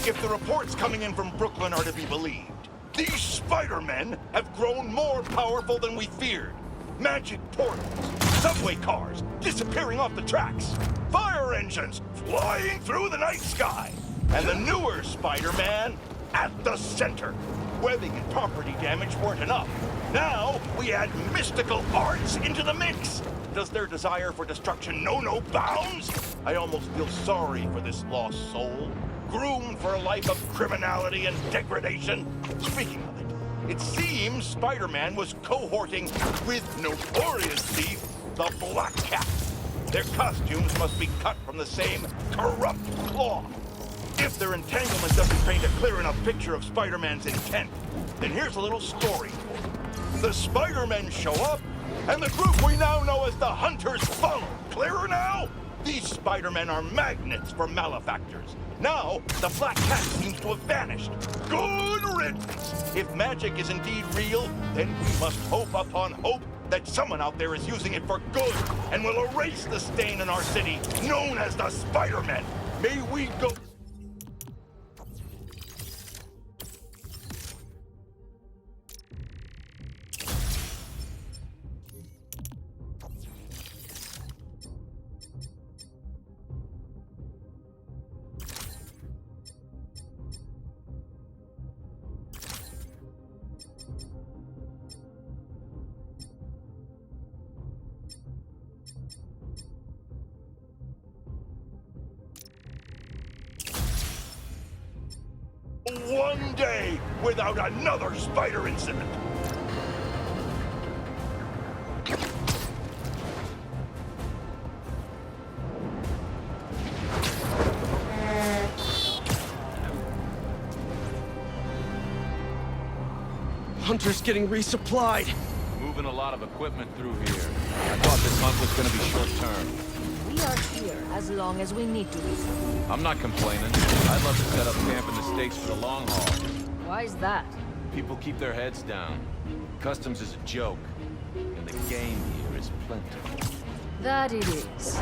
If the reports coming in from Brooklyn are to be believed, these Spider-Men have grown more powerful than we feared. Magic portals, subway cars disappearing off the tracks, fire engines flying through the night sky, and the newer Spider-Man at the center. Webbing and property damage weren't enough. Now we add mystical arts into the mix. Does their desire for destruction know no bounds? I almost feel sorry for this lost soul, groomed for a life of criminality and degradation. Speaking of it, it seems Spider-Man was cohorting with notorious thief, the Black Cat. Their costumes must be cut from the same corrupt cloth. If their entanglement doesn't paint a clear enough picture of Spider-Man's intent, then here's a little story for you. The Spider-Men show up, and the group we now know as the Hunters follow. Clearer now? These Spider-Men are magnets for malefactors. Now, the Black Cat seems to have vanished. Good riddance! If magic is indeed real, then we must hope upon hope that someone out there is using it for good and will erase the stain in our city known as the Spider-Men. May we go... One day without another spider incident. Hunter's getting resupplied. Moving a lot of equipment through here. I thought this hunt was gonna be short-term. We are here as long as we need to be. I'm not complaining. I'd love to set up camp in the States for the long haul. Why is that? People keep their heads down. Customs is a joke. And the game here is plentiful. That it is.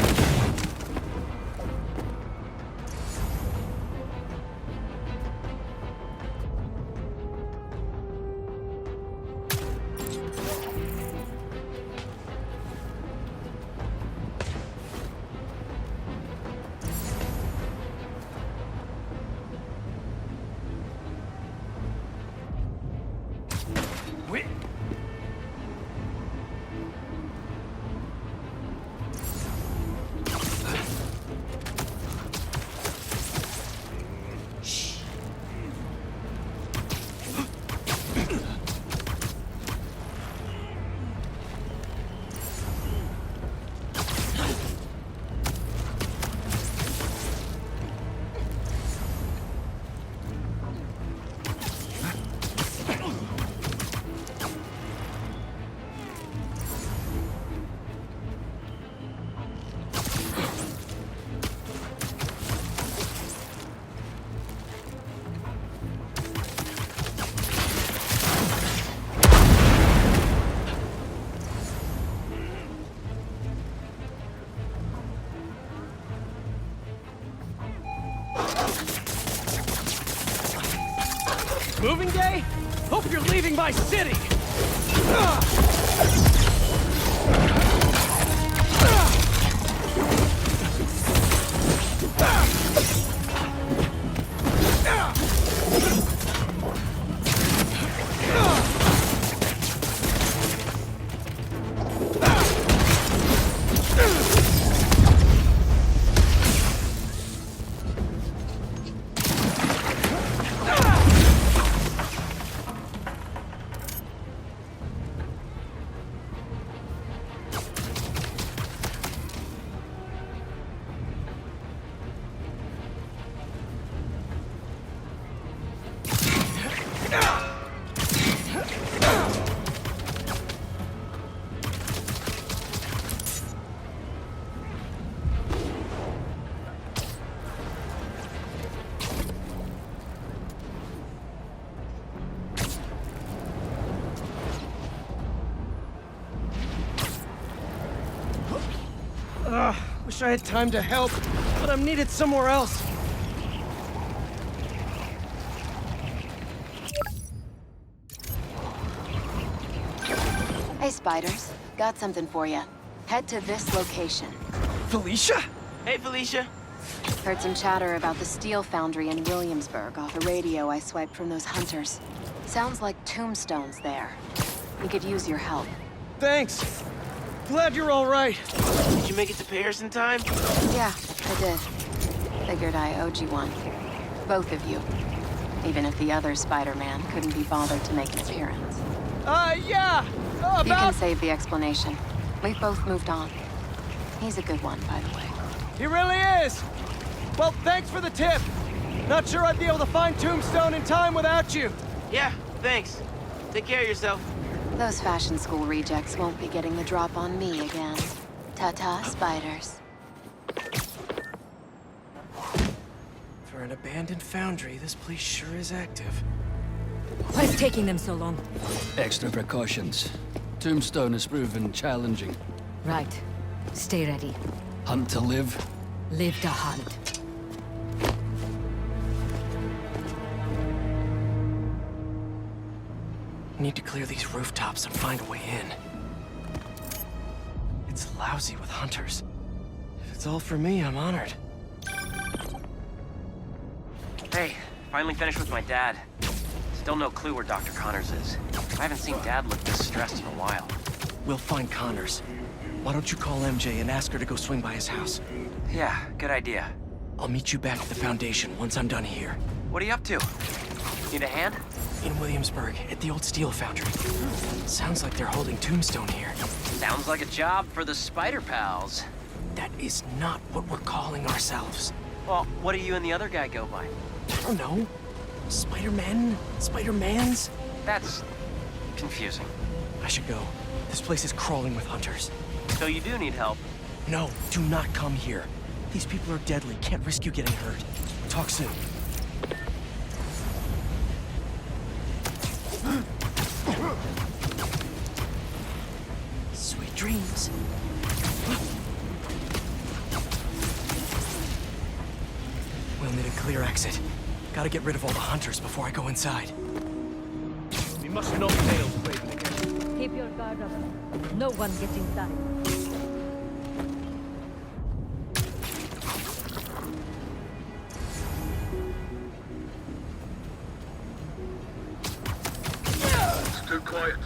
Moving day? Hope you're leaving my city! Wish I had time to help, but I'm needed somewhere else. Spiders. Got something for you. Head to this location. Felicia? Hey, Felicia. Heard some chatter about the steel foundry in Williamsburg off a radio I swiped from those hunters. Sounds like tombstones there. We could use your help. Thanks. Glad you're all right. Did you make it to Paris in time? Yeah, I did. Figured I owed you one. Both of you. Even if the other Spider-Man couldn't be bothered to make an appearance. Yeah. You can save the explanation. We've both moved on. He's a good one, by the way. He really is. Well, thanks for the tip. Not sure I'd be able to find Tombstone in time without you. Yeah, thanks. Take care of yourself. Those fashion school rejects won't be getting the drop on me again. Ta-ta, spiders. For an abandoned foundry, this place sure is active. What's taking them so long? Extra precautions. Tombstone has proven challenging. Right. Stay ready. Hunt to live. Live to hunt. Need to clear these rooftops and find a way in. It's lousy with hunters. If it's all for me, I'm honored. Hey, finally finished with my dad. Still no clue where Dr. Connors is. I haven't seen Dad look this stressed in a while. We'll find Connors. Why don't you call MJ and ask her to go swing by his house? Yeah, good idea. I'll meet you back at the Foundation once I'm done here. What are you up to? Need a hand? In Williamsburg, at the old steel foundry. Sounds like they're holding Tombstone here. Sounds like a job for the Spider Pals. That is not what we're calling ourselves. Well, what do you and the other guy go by? I don't know. Spider-Men? Spider-Mans? That's confusing. I should go. This place is crawling with hunters. So you do need help. No, do not come here. These people are deadly. Can't risk you getting hurt. Talk soon. Sweet dreams. We'll need a clear exit. Gotta get rid of all the hunters before I go inside. We must not fail to break the gate. Keep your guard up. No one gets inside. Still quiet.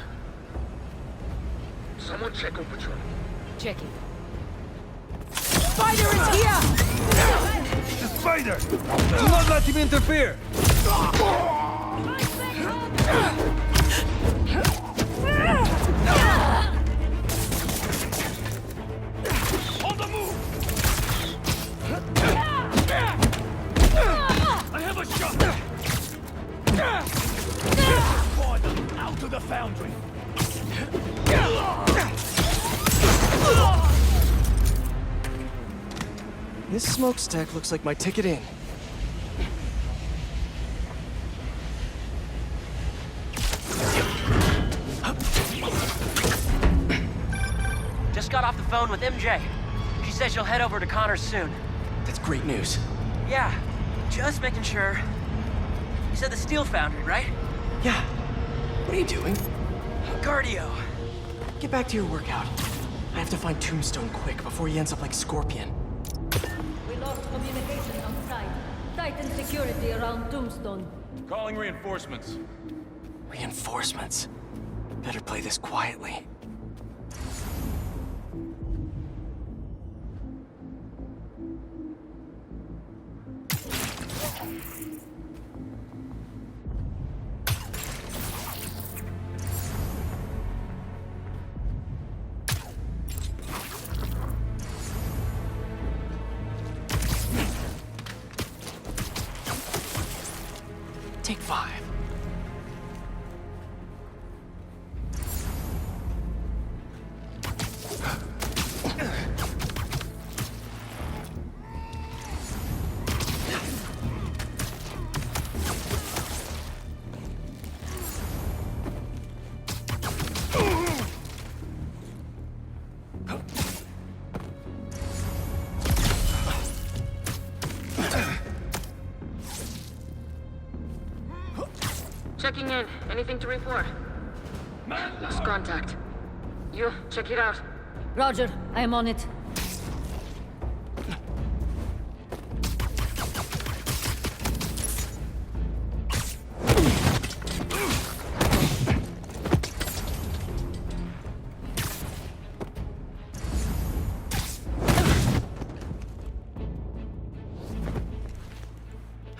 Someone check on patrol. Checking. Spider is here! The spider! Do not let him interfere! On the move! I have a shot! Squad out to the foundry! This smokestack looks like my ticket in. Just got off the phone with MJ. She says she'll head over to Connors soon. That's great news. Yeah, just making sure. You said the steel foundry, right? Yeah. What are you doing? Cardio. Get back to your workout. I have to find Tombstone quick before he ends up like Scorpion. We lost communication outside. Tighten security around Tombstone. Calling reinforcements. Reinforcements. Better play this quietly. Take 5. Checking in. Anything to report? Lost contact. You, check it out. Roger, I am on it.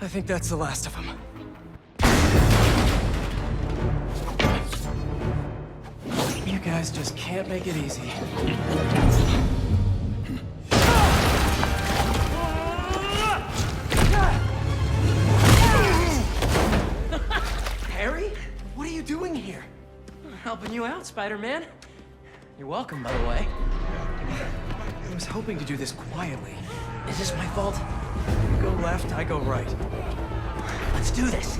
I think that's the last of them. You guys just can't make it easy. Harry? What are you doing here? Helping you out, Spider-Man. You're welcome, by the way. I was hoping to do this quietly. Is this my fault? You go left, I go right. Let's do this.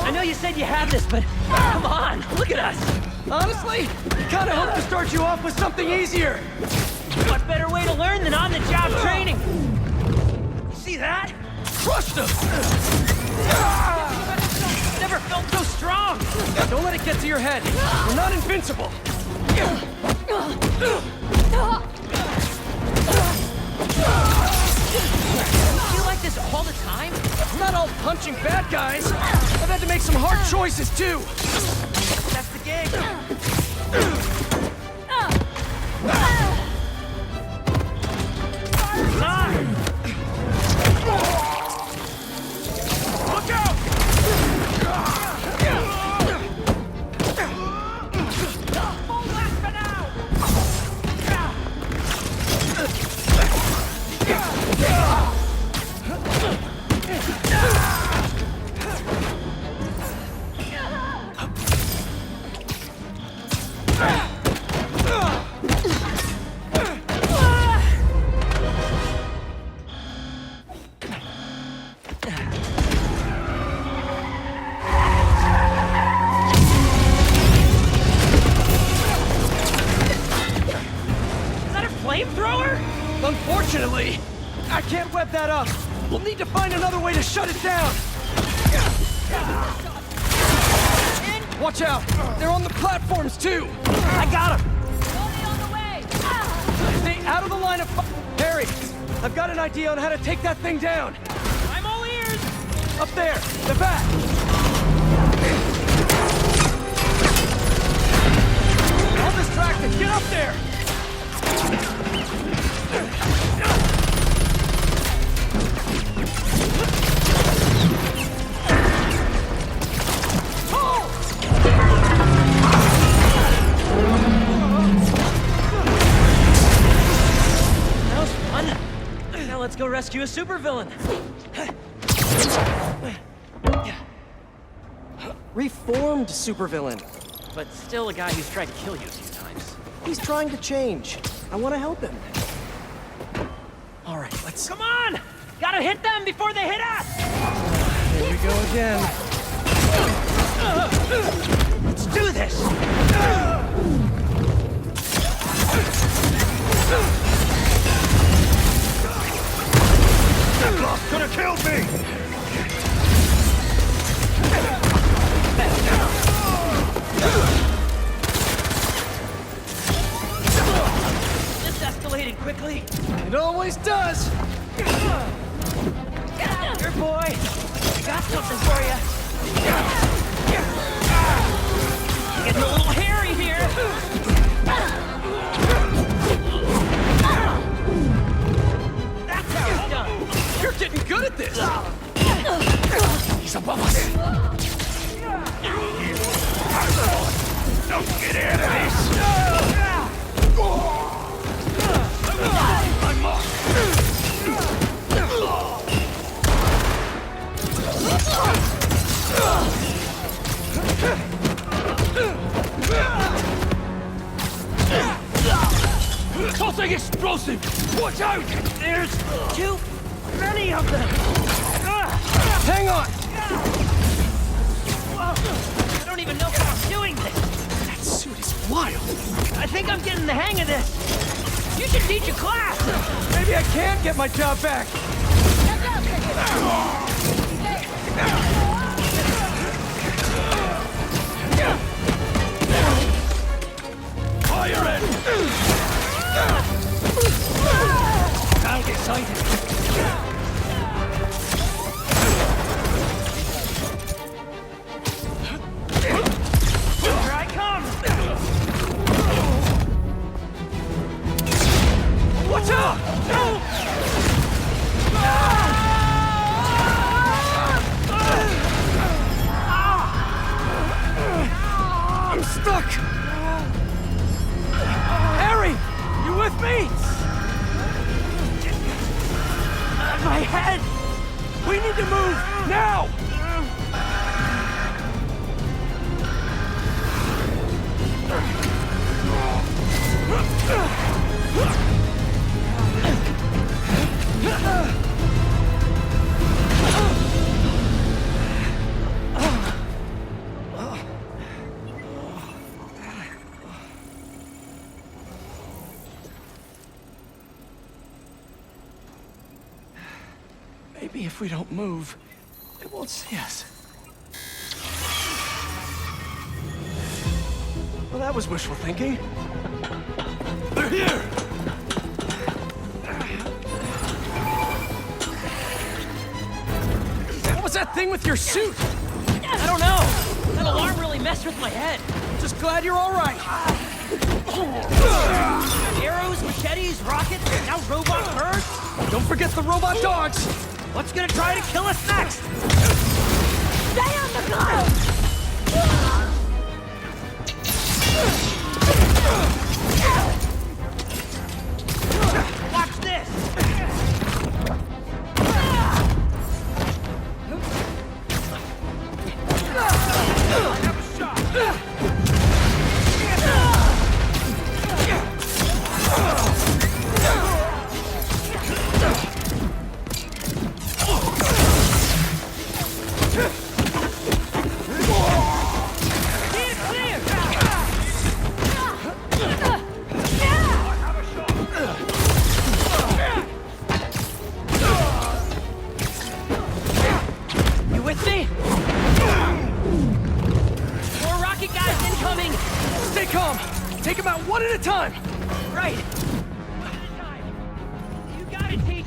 I know you said you had this, but come on, look at us. Honestly, kinda hope to start you off with something easier. What better way to learn than on-the-job training? You see that? Crushed him! Never felt so strong. Don't let it get to your head. We're not invincible. You like this all the time? I'm not all punching bad guys. I've had to make some hard choices too. That's the game. Look out! Flamethrower? Unfortunately, I can't web that up. We'll need to find another way to shut it down. Watch out! They're on the platforms too! I got him! Only on the way! Stay out of the line of fire! Harry, I've got an idea on how to take that thing down! I'm all ears! Up there! The back! All distracted! Get up there! That was fun. Now let's go rescue a supervillain. Reformed supervillain. But still a guy who's tried to kill you a few times. He's trying to change. I want to help him. All right, let's... Come on! Gotta hit them before they hit us! Here we go again. Let's do this! That boss could have killed me! This escalated quickly. It always does! Your boy! I got something for you! Getting a little hairy here! That's how it's done! You're getting good at this! He's above us! Don't get out of this! I'm off! Tossing explosive! Watch out! There's too many of them! Hang on! Whoa. I don't even know how I'm doing this! That suit is wild! I think I'm getting the hang of this! You should teach a class! Maybe I can get my job back! I'm stuck! Harry! You with me? My head! We need to move! Now! Maybe if we don't move, they won't see us. Well, that was wishful thinking. They're here! What was that thing with your suit? I don't know. That alarm really messed with my head. Just glad you're all right. Arrows, machetes, rockets, now robot birds. Don't forget the robot dogs. What's gonna try to kill us next? Stay on the ground! Watch this! You with me? More rocket guys incoming! Stay calm. Take them out one at a time. Right! You got it, Teach!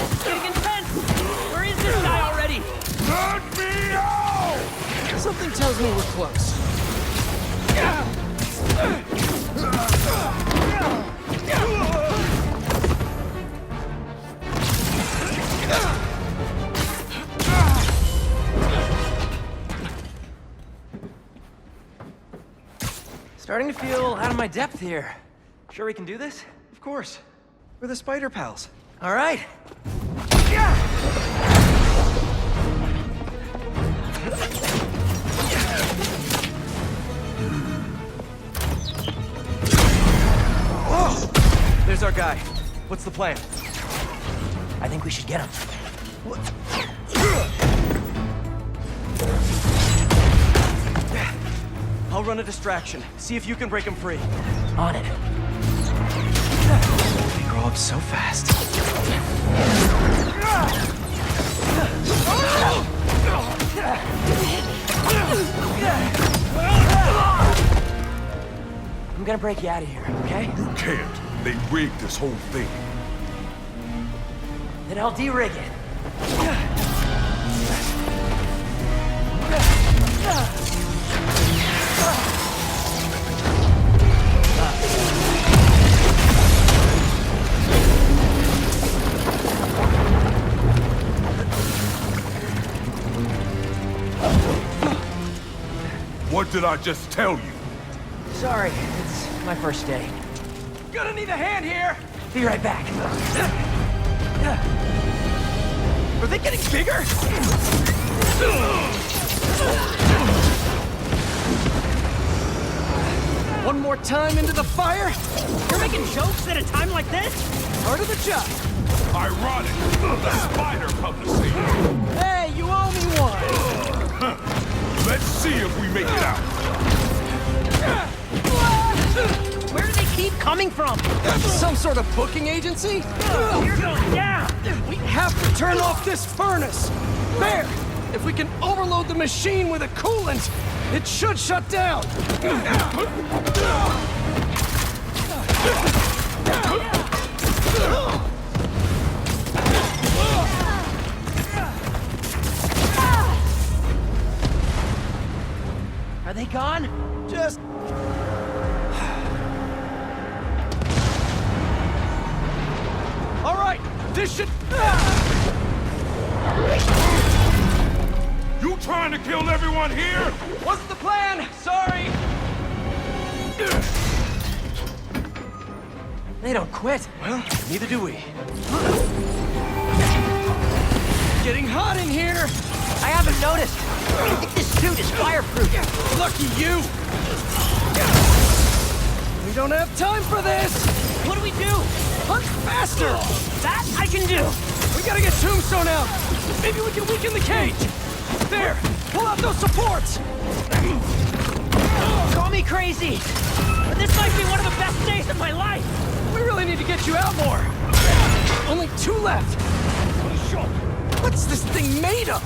It's getting intense! Where is this guy already? Let me out! Something tells me we're close. Starting to feel out of my depth here. Sure we can do this? Of course. We're the Spider Pals. All right. Whoa! There's our guy. What's the plan? I think we should get him. I'll run a distraction. See if you can break him free. On it. They grow up so fast. I'm gonna break you out of here, okay? You can't. They rigged this whole thing. Then I'll de-rig it. What did I just tell you? Sorry, it's my first day. Gonna need a hand here! Be right back. Are they getting bigger? One more time into the fire? You're making jokes at a time like this? Part of the job. Ironic. The spider publicity. Hey, you owe me one! Let's see if we make it out. Where do they keep coming from? Some sort of booking agency? You're going down! We have to turn off this furnace! There! If we can overload the machine with a coolant, it should shut down! Are they gone? Just position! You trying to kill everyone here? Wasn't the plan! Sorry! They don't quit. Well, neither do we. Getting hot in here! I haven't noticed. I think this suit is fireproof. Lucky you! We don't have time for this! What do we do? Hunt faster! That I can do. We gotta get Tombstone out! Maybe we can weaken the cage! There! Pull out those supports! Call me crazy, but this might be one of the best days of my life. We really need to get you out more! Only 2 left! What's this thing made of?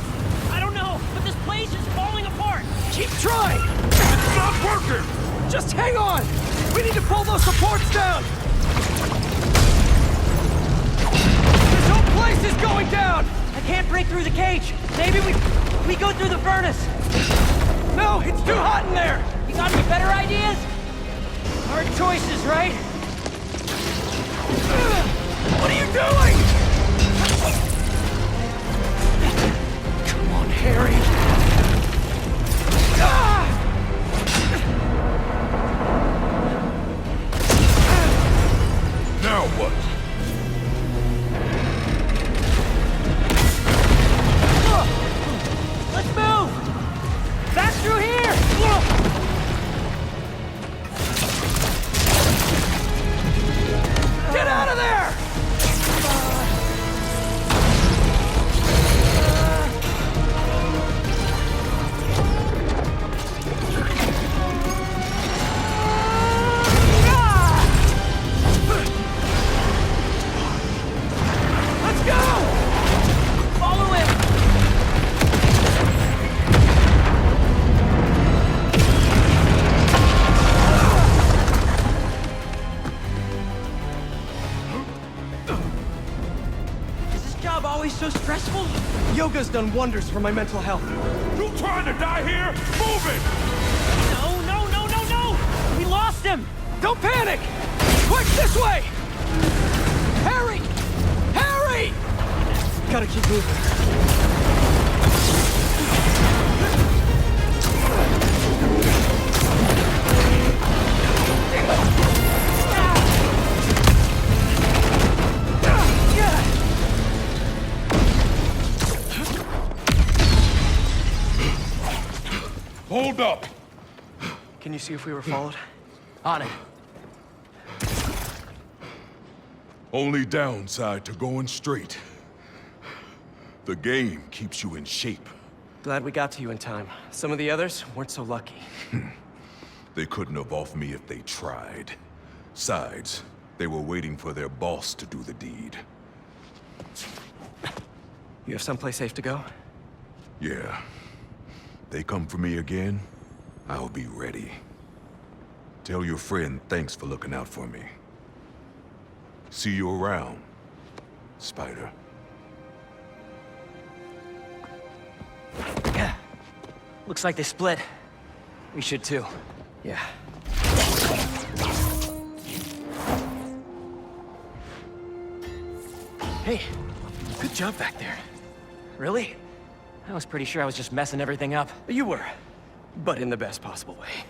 I don't know, but this place is falling apart. Keep trying! It's not working! Just hang on! We need to pull those supports down! This whole place is going down! I can't break through the cage. Maybe we go through the furnace. No, it's too hot in there! You got any better ideas? Hard choices, right? What are you doing? Come on, Harry. Ah! Now what? Let's move! Back through here! Get out of there! Let's go! Follow him! Is this job always so stressful? Yoga's done wonders for my mental health. You trying to die here? Move it! No, no, no, no, no! We lost him! Don't panic! Quick, this way! Harry! Harry! Gotta keep moving. Hold up! Can you see if we were followed? On it. Only downside to going straight. The game keeps you in shape. Glad we got to you in time. Some of the others weren't so lucky. They couldn't have off me if they tried. Besides, they were waiting for their boss to do the deed. You have someplace safe to go? Yeah. They come for me again, I'll be ready. Tell your friend thanks for looking out for me. See you around, Spider. Yeah. Looks like they split. We should too. Yeah. Hey, good job back there. Really? I was pretty sure I was just messing everything up. You were, but in the best possible way.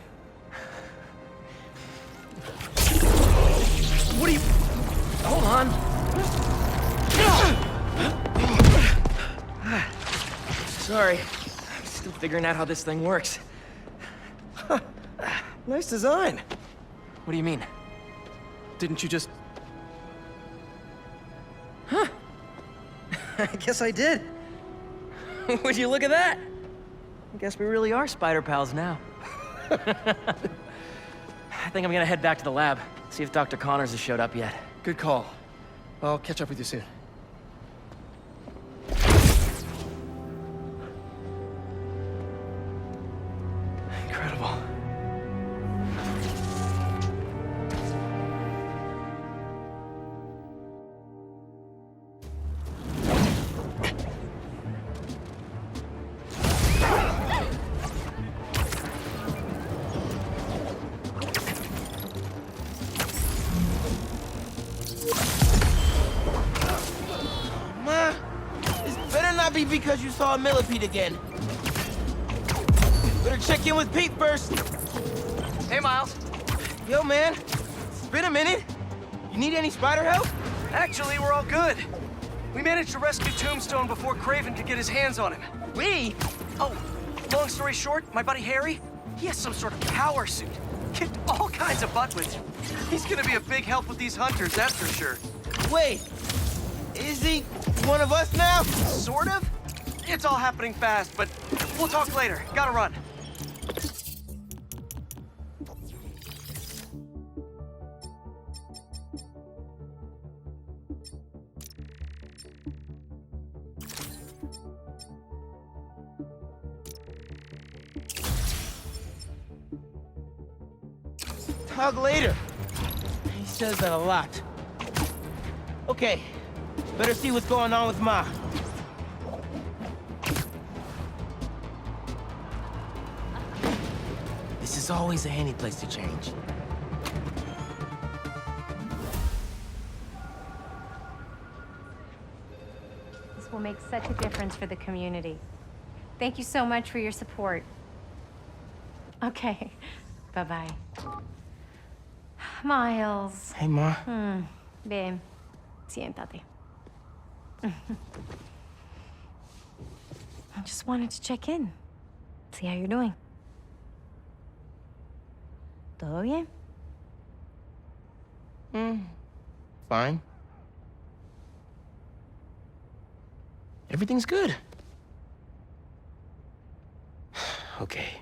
What are you... Hold on. Sorry. I'm still figuring out how this thing works. Nice design. What do you mean? Didn't you just... I guess I did. Would you look at that? I guess we really are spider pals now. I think I'm gonna head back to the lab, see if Dr. Connors has showed up yet. Good call. I'll catch up with you soon. Incredible. Probably because you saw a millipede again. Better check in with Pete first. Hey, Miles. Yo, man. It's been a minute. You need any spider help? Actually, we're all good. We managed to rescue Tombstone before Craven could get his hands on him. We? Oh, long story short, my buddy Harry, he has some sort of power suit. Kicked all kinds of butt with it. He's gonna be a big help with these hunters, that's for sure. Wait. Is he one of us now? Sort of? It's all happening fast, but we'll talk later. Gotta run. Talk later. He says that a lot. Okay, better see what's going on with Ma. This is always a handy place to change. This will make such a difference for the community. Thank you so much for your support. Okay, bye-bye. Miles. Hey, Ma. Ven, siéntate. I just wanted to check in. See how you're doing. ¿Todo bien? Fine. Everything's good. Okay.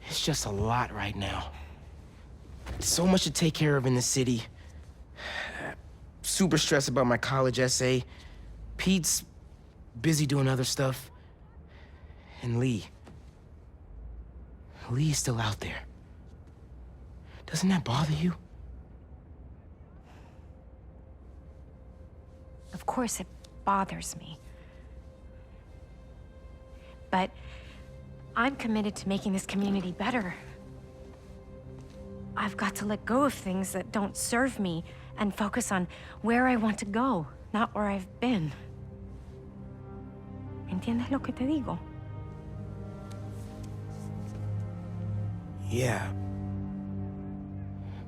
It's just a lot right now. So much to take care of in the city. Super stressed about my college essay. Pete's busy doing other stuff. And Lee. Lee's still out there. Doesn't that bother you? Of course it bothers me. But I'm committed to making this community better. I've got to let go of things that don't serve me and focus on where I want to go, not where I've been. ¿Entiendes lo que te digo? Yeah.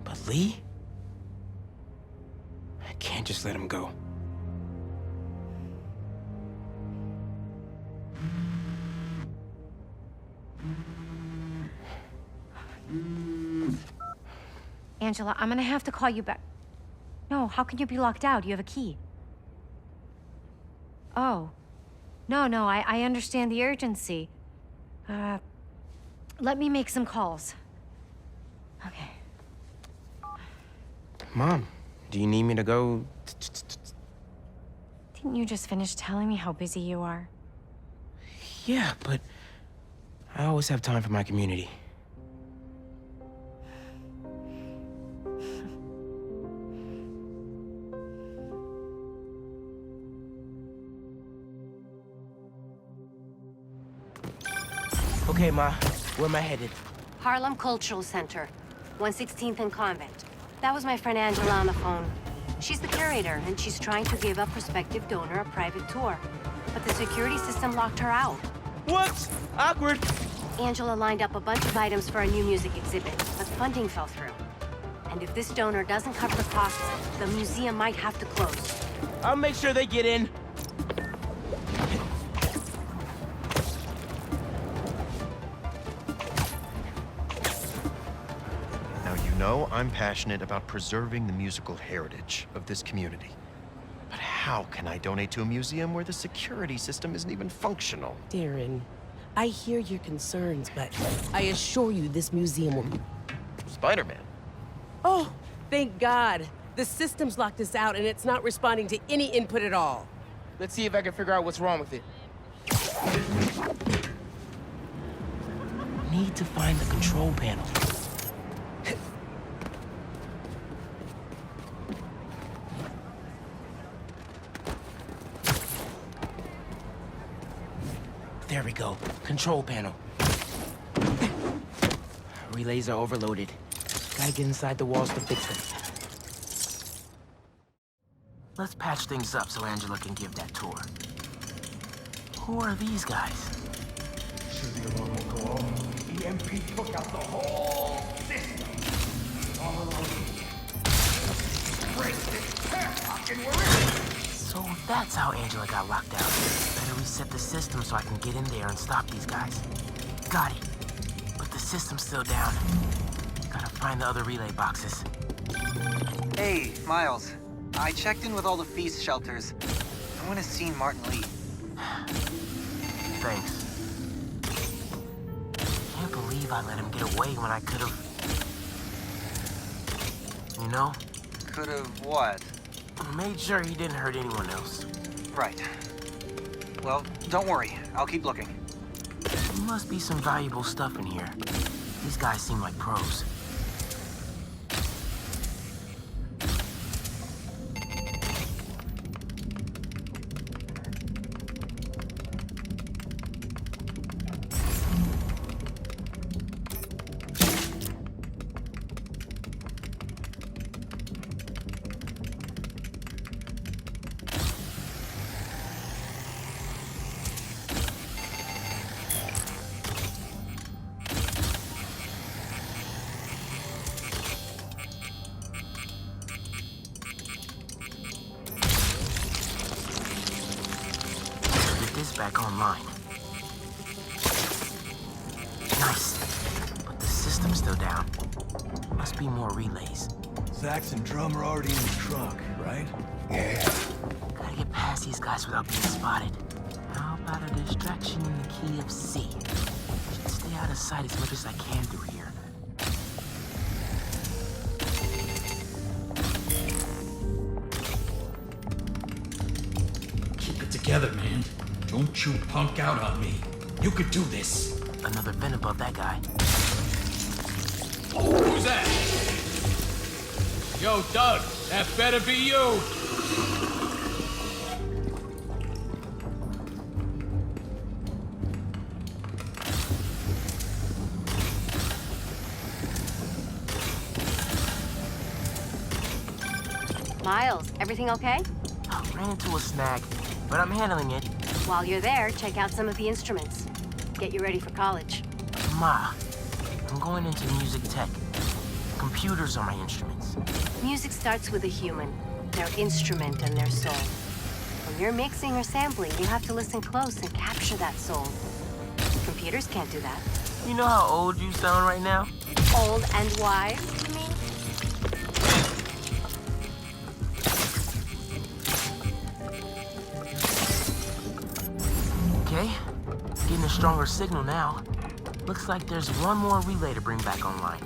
But Lee? I can't just let him go. Angela, I'm gonna have to call you back. No, how can you be locked out? You have a key. Oh. No, I understand the urgency. Let me make some calls. Okay. Mom, do you need me to go? Didn't you just finish telling me how busy you are? Yeah, but I always have time for my community. Okay, Ma, where am I headed? Harlem Cultural Center, 116th and Convent. That was my friend Angela on the phone. She's the curator, and she's trying to give a prospective donor a private tour. But the security system locked her out. What? Awkward. Angela lined up a bunch of items for a new music exhibit, but funding fell through. And if this donor doesn't cover the costs, the museum might have to close. I'll make sure they get in. No, I'm passionate about preserving the musical heritage of this community. But how can I donate to a museum where the security system isn't even functional? Darren, I hear your concerns, but I assure you this museum will... Spider-Man? Oh, thank God. The system's locked us out and it's not responding to any input at all. Let's see if I can figure out what's wrong with it. Need to find the control panel. There we go. Control panel. Relays are overloaded. Gotta get inside the walls to fix them. Let's patch things up so Angela can give that tour. Who are these guys? Should the alarm will go off. EMP took out the whole system. All alone. Break this padlock and we're in. So that's how Angela got locked out. Better reset the system so I can get in there and stop these guys. Got it. But the system's still down. Gotta find the other relay boxes. Hey, Miles. I checked in with all the feast shelters. I want to see Martin Lee. Thanks. Can't believe I let him get away when I could've... You know? Could've what? Made sure he didn't hurt anyone else. Right. Well, don't worry. I'll keep looking. There must be some valuable stuff in here. These guys seem like pros. Back online. Nice. But the system's still down. Must be more relays. Sax and drum are already in the trunk, right? Yeah. Gotta get past these guys without being spotted. How about a distraction in the key of C? Should stay out of sight as much as I can through here. Keep it together, man. Don't you punk out on me. You could do this. Another vent above that guy. Who's that? Yo, Doug, that better be you. Miles, everything okay? Ran into a snag, but I'm handling it. While you're there, check out some of the instruments. Get you ready for college. Ma, I'm going into music tech. Computers are my instruments. Music starts with a human, their instrument and their soul. When you're mixing or sampling, you have to listen close and capture that soul. Computers can't do that. You know how old you sound right now? Old and wise, you mean? Okay, getting a stronger signal now. Looks like there's one more relay to bring back online.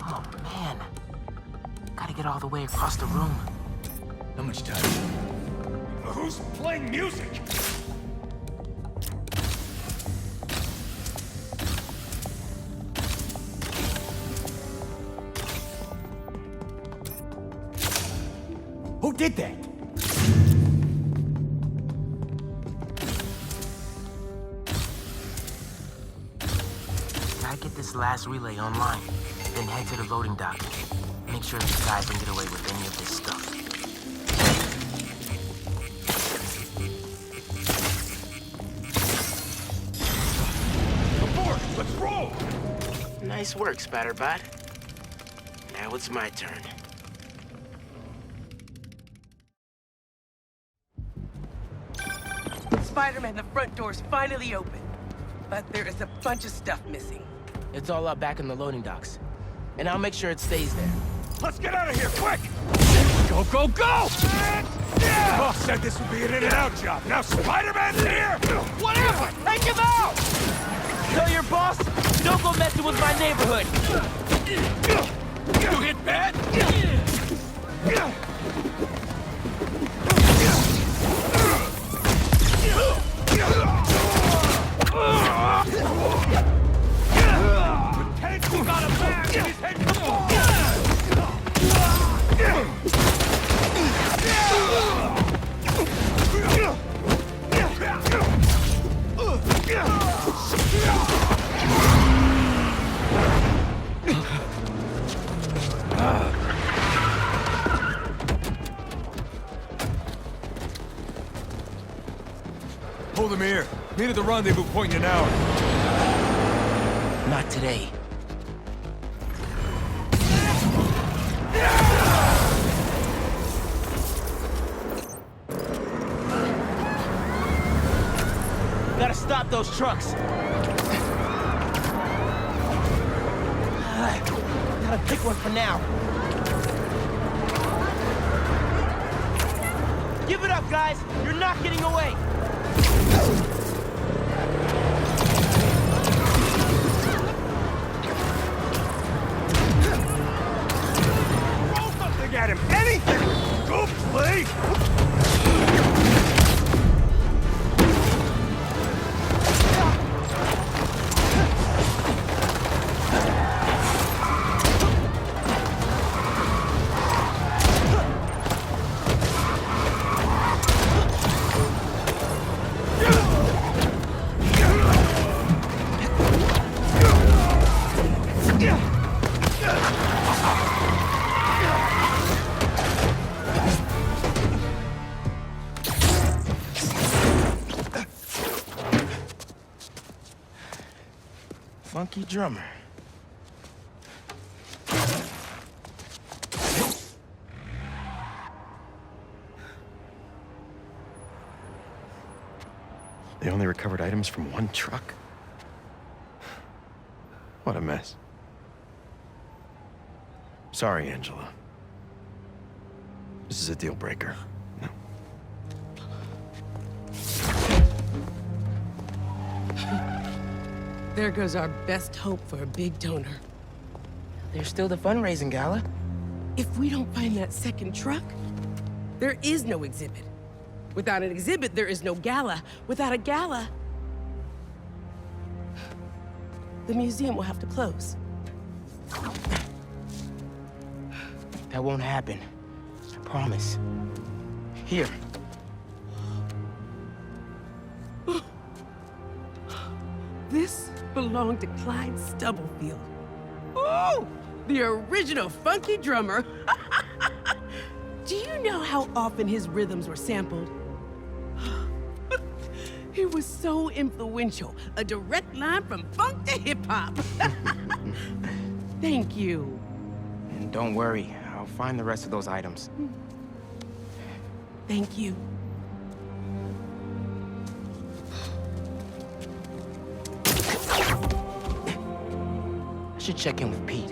Oh man, gotta get all the way across the room. How much time? Who's playing music? Who did that? Gotta get this last relay online, then head to the loading dock. Make sure these guys don't get away with any of this stuff. Abort! Let's roll! Nice work, Spatterbot. Now it's my turn. Spider-Man, the front door's finally open. But there is a bunch of stuff missing. It's all up back in the loading docks. And I'll make sure it stays there. Let's get out of here, quick! Go, go, go! Boss said this would be an in-and-out job. Now Spider-Man's here! Whatever! Take him out! Tell your boss, don't go messing with my neighborhood. You hit bad? Pretend you got a man in his head! Hold him here. Meet at the rendezvous point in an hour. Not today. Gotta stop those trucks. Gotta pick one for now. Give it up, guys! You're not getting away! Throw something at him! Anything! Go play! Funky drummer. They only recovered items from one truck? What a mess. Sorry, Angela. This is a deal breaker. No. There goes our best hope for a big donor. There's still the fundraising gala. If we don't find that second truck, there is no exhibit. Without an exhibit, there is no gala. Without a gala, the museum will have to close. That won't happen. I promise. Here. This belonged to Clyde Stubblefield. Oh, the original funky drummer. Do you know how often his rhythms were sampled? He was so influential, a direct line from funk to hip-hop. Thank you. And don't worry, I'll find the rest of those items. Thank you. I should check in with Pete.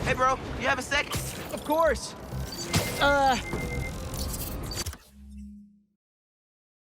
Hey, bro, you have a sec? Of course.